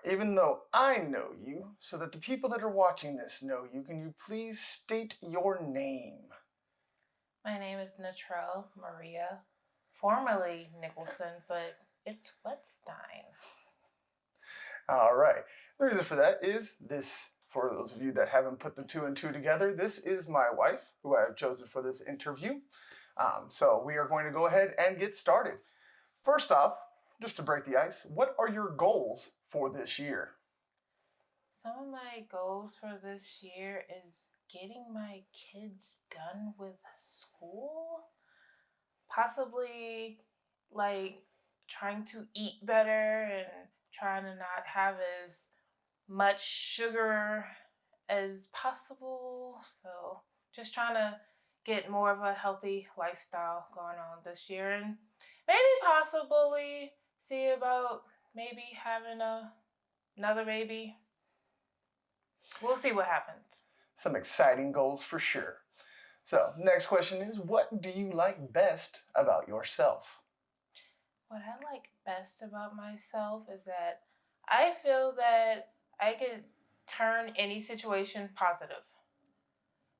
Even though I know you, so that the people that are watching this know you, can you please state your name? My name is Natrell Maria, formerly Nicholson, but it's Wettstein. All right. The reason for that is this, for those of you that haven't put the two and two together, this is my wife, who I have chosen for this interview. So we are going to go ahead and get started. First off, just to break the ice, what are your goals for this year? Some of my goals for this year is getting my kids done with school. Possibly like trying to eat better and trying to not have as much sugar as possible. So just trying to get more of a healthy lifestyle going on this year, and maybe possibly see about maybe having another baby. We'll see what happens. Some exciting goals for sure. So, next question is, what do you like best about yourself? What I like best about myself is that I feel that I could turn any situation positive.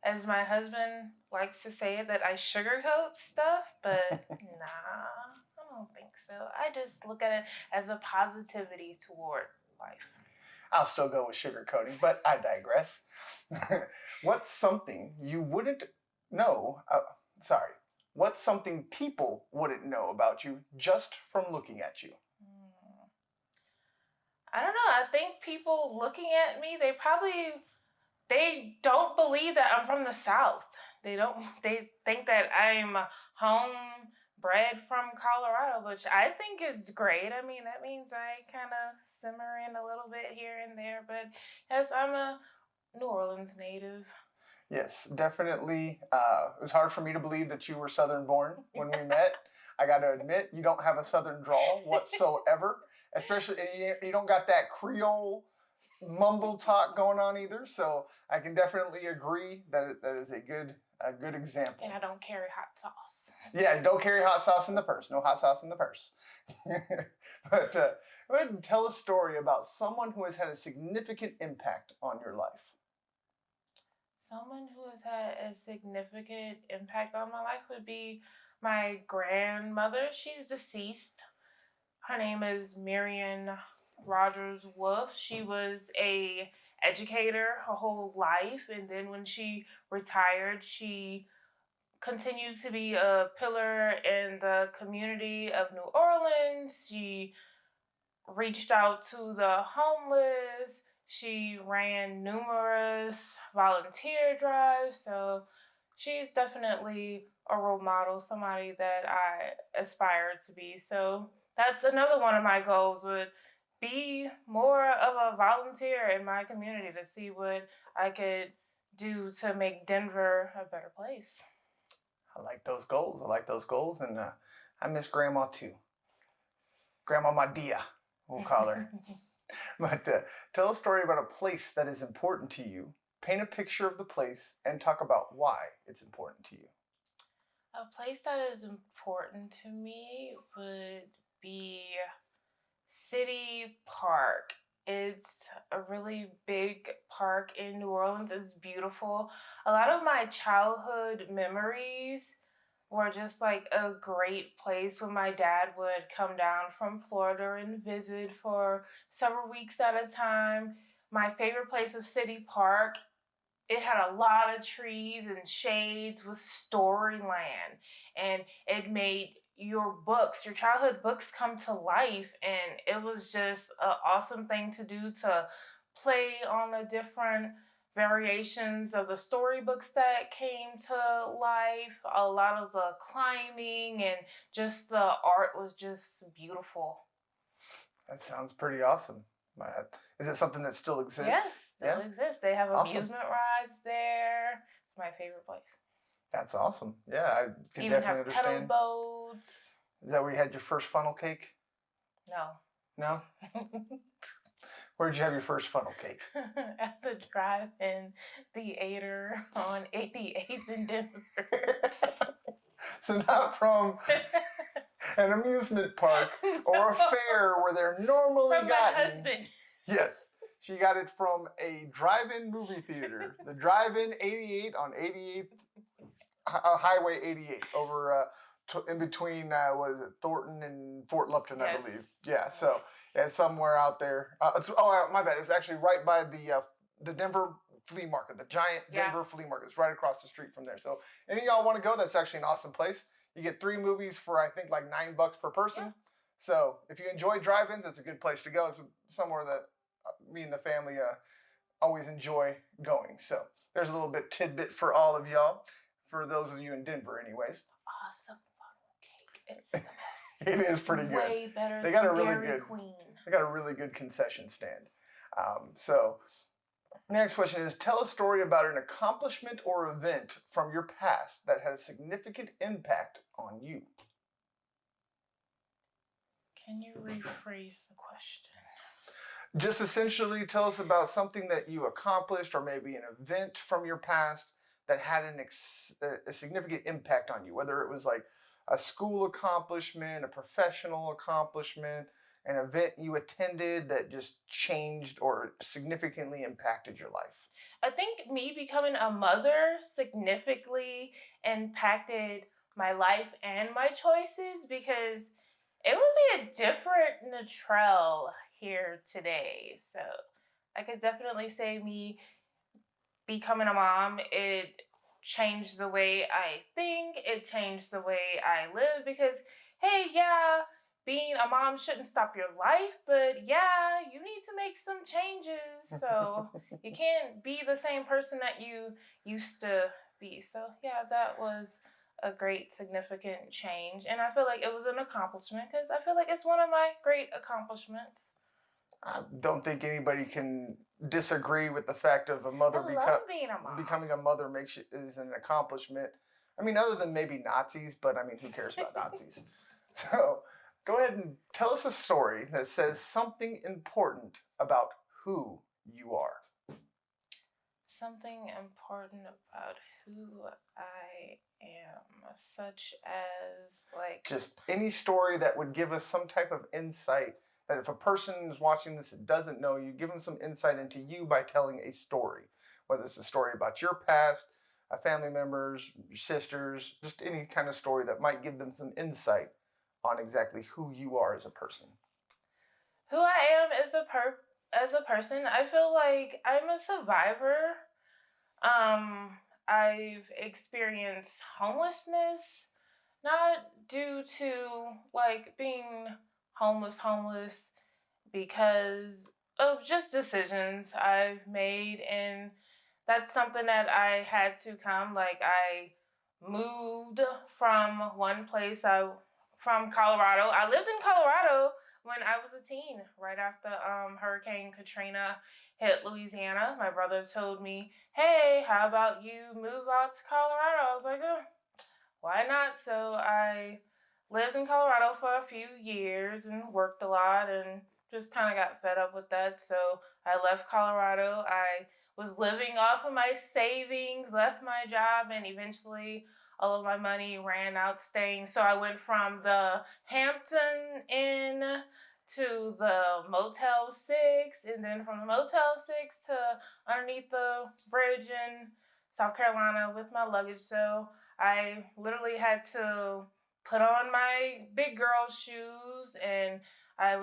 As my husband likes to say, that I sugarcoat stuff, but nah, I don't think so. I just look at it as a positivity toward life. I'll still go with sugarcoating, but I digress. What's something you wouldn't know? What's something people wouldn't know about you just from looking at you? I don't know. I think people looking at me, they don't believe that I'm from the South. They think that I'm home bred from Colorado, which I think is great. I mean, that means I kind of simmer in a little bit here and there, but yes, I'm a New Orleans native. Yes, definitely. It was hard for me to believe that you were Southern born when we met. I got to admit, you don't have a Southern drawl whatsoever, especially you don't got that Creole mumble talk going on either. So I can definitely agree that that is a good example. And I don't carry hot sauce. Yeah, don't carry hot sauce in the purse. No hot sauce in the purse. But go ahead and tell a story about someone who has had a significant impact on your life. Someone who has had a significant impact on my life would be my grandmother. She's deceased. Her name is Marion Rogers Wolf. She was a educator her whole life, and then when she retired, she continued to be a pillar in the community of New Orleans. She reached out to the homeless. She ran numerous volunteer drives. So she's definitely a role model, somebody that I aspire to be. So that's another one of my goals, would be more of a volunteer in my community to see what I could do to make Denver a better place. I like those goals. And I miss Grandma too. Grandma Madia, we'll call her. But tell a story about a place that is important to you. Paint a picture of the place and talk about why it's important to you. A place that is important to me would be City Park. It's a really big park in New Orleans. It's beautiful. A lot of my childhood memories were just like a great place when my dad would come down from Florida and visit for several weeks at a time. My favorite place of City Park, it had a lot of trees and shades with Storyland, and it made your childhood books come to life, and it was just an awesome thing to do, to play on the different variations of the storybooks that came to life. A lot of the climbing and just the art was just beautiful. That sounds pretty awesome. Is it something that still exists? Yes, still exists. They have awesome. Amusement rides there. It's my favorite place. That's awesome. Yeah, I can Even definitely have understand. pedal boats. Is that where you had your first funnel cake? No. No? Where'd you have your first funnel cake? At the drive-in theater on 88th in Denver. So not from an amusement park or a fair where they're normally from my husband. Yes. She got it from a drive-in movie theater. The drive-in 88 on 88th, Highway 88 over in between, what is it, Thornton and Fort Lupton, I believe. Yeah, so it's somewhere out there. My bad. It's actually right by the Denver flea market, the giant Denver flea market. It's right across the street from there. So any of y'all want to go, that's actually an awesome place. You get 3 movies for, I think, like $9 per person. Yeah. So if you enjoy drive-ins, it's a good place to go. It's somewhere that me and the family always enjoy going. So there's a little bit tidbit for all of y'all, for those of you in Denver anyways. Awesome funnel cake. It's the best. It is pretty good. Way better they got than a really Dairy good Queen. They got a really good concession stand. So next question is, tell a story about an accomplishment or event from your past that had a significant impact on you. Can you rephrase the question? Just essentially tell us about something that you accomplished, or maybe an event from your past that had a significant impact on you, whether it was like a school accomplishment, a professional accomplishment, an event you attended that just changed or significantly impacted your life. I think me becoming a mother significantly impacted my life and my choices, because it would be a different Natrell here today. So I could definitely say me becoming a mom, it changed the way I think, it changed the way I live, because, hey, yeah, being a mom shouldn't stop your life, but yeah, you need to make some changes. So you can't be the same person that you used to be. So yeah, that was a great significant change. And I feel like it was an accomplishment, because I feel like it's one of my great accomplishments. I don't think anybody can disagree with the fact of a mother becoming a mother is an accomplishment. I mean, other than maybe Nazis, but I mean, who cares about Nazis? So go ahead and tell us a story that says something important about who you are. Something important about who I am, such as like... Just any story that would give us some type of insight, that if a person is watching this and doesn't know you, give them some insight into you by telling a story, whether it's a story about your past, family members, your sisters, just any kind of story that might give them some insight on exactly who you are as a person. Who I am as a person, I feel like I'm a survivor. I've experienced homelessness, not due to like being homeless, because of just decisions I've made, and that's something that I had to come. Like, I moved from one place, from Colorado. I lived in Colorado when I was a teen, right after Hurricane Katrina hit Louisiana. My brother told me, hey, how about you move out to Colorado? I was like, oh, why not? So I lived in Colorado for a few years and worked a lot, and just kind of got fed up with that. So I left Colorado. I was living off of my savings, left my job, and eventually all of my money ran out staying. So I went from the Hampton Inn to the Motel 6, and then from the Motel 6 to underneath the bridge in South Carolina with my luggage. So I literally had to put on my big girl shoes, and I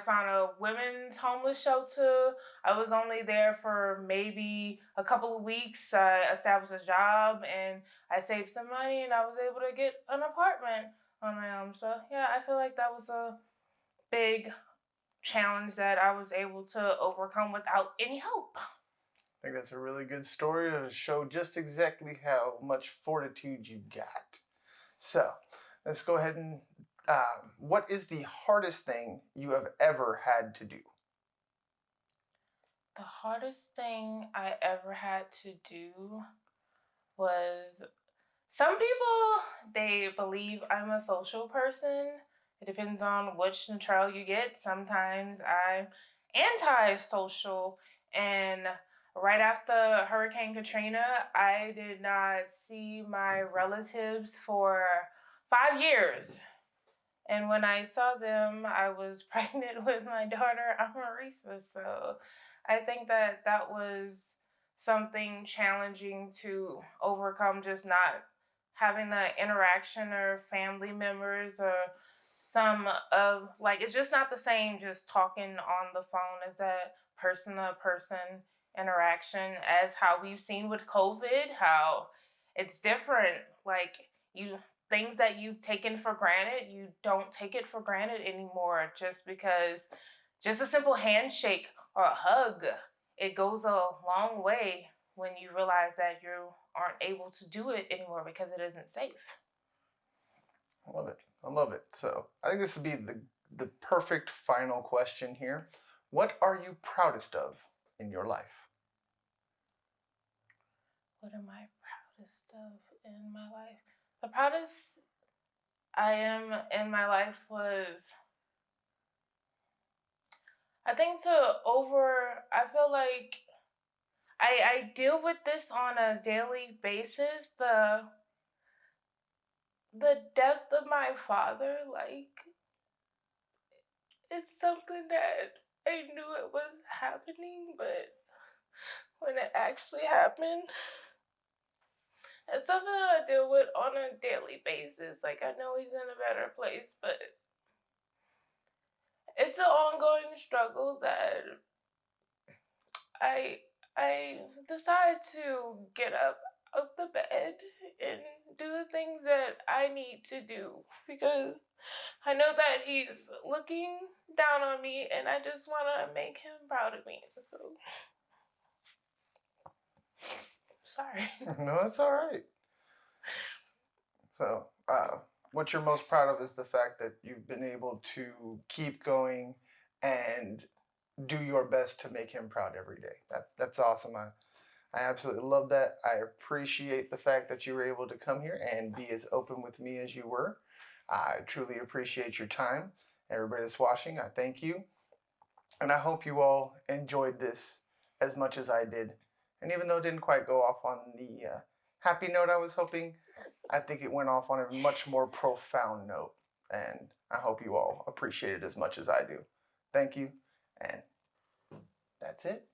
found a women's homeless shelter. I was only there for maybe a couple of weeks. I established a job, and I saved some money, and I was able to get an apartment on my own. So yeah, I feel like that was a big challenge that I was able to overcome without any help. I think that's a really good story to show just exactly how much fortitude you got. So let's go ahead and what is the hardest thing you have ever had to do? The hardest thing I ever had to do was, some people, they believe I'm a social person. It depends on which Natrell you get. Sometimes I'm anti-social, and right after Hurricane Katrina, I did not see my relatives for 5 years. And when I saw them, I was pregnant with my daughter, Amarisa. So I think that that was something challenging to overcome, just not having the interaction or family members or some of like it's just not the same just talking on the phone as that person to person interaction as how we've seen with COVID, how it's different. Like you things that you've taken for granted, you don't take it for granted anymore just because just a simple handshake or a hug, it goes a long way when you realize that you aren't able to do it anymore because it isn't safe. I love it. I love it. So I think this would be the perfect final question here. What are you proudest of in your life? What am I proudest of in my life? The proudest I am in my life was, I think, I feel like I deal with this on a daily basis. The death of my father, like, it's something that I knew it was happening, but when it actually happened, it's something that I deal with on a daily basis. Like, I know he's in a better place, but it's an ongoing struggle that I I decide to get up of the bed and do the things that I need to do because I know that he's looking down on me and I just want to make him proud of me. So sorry. No, that's all right. So, what you're most proud of is the fact that you've been able to keep going and do your best to make him proud every day. That's awesome. I absolutely love that. I appreciate the fact that you were able to come here and be as open with me as you were. I truly appreciate your time. Everybody that's watching, I thank you. And I hope you all enjoyed this as much as I did. And even though it didn't quite go off on the happy note I was hoping, I think it went off on a much more profound note. And I hope you all appreciate it as much as I do. Thank you. And that's it.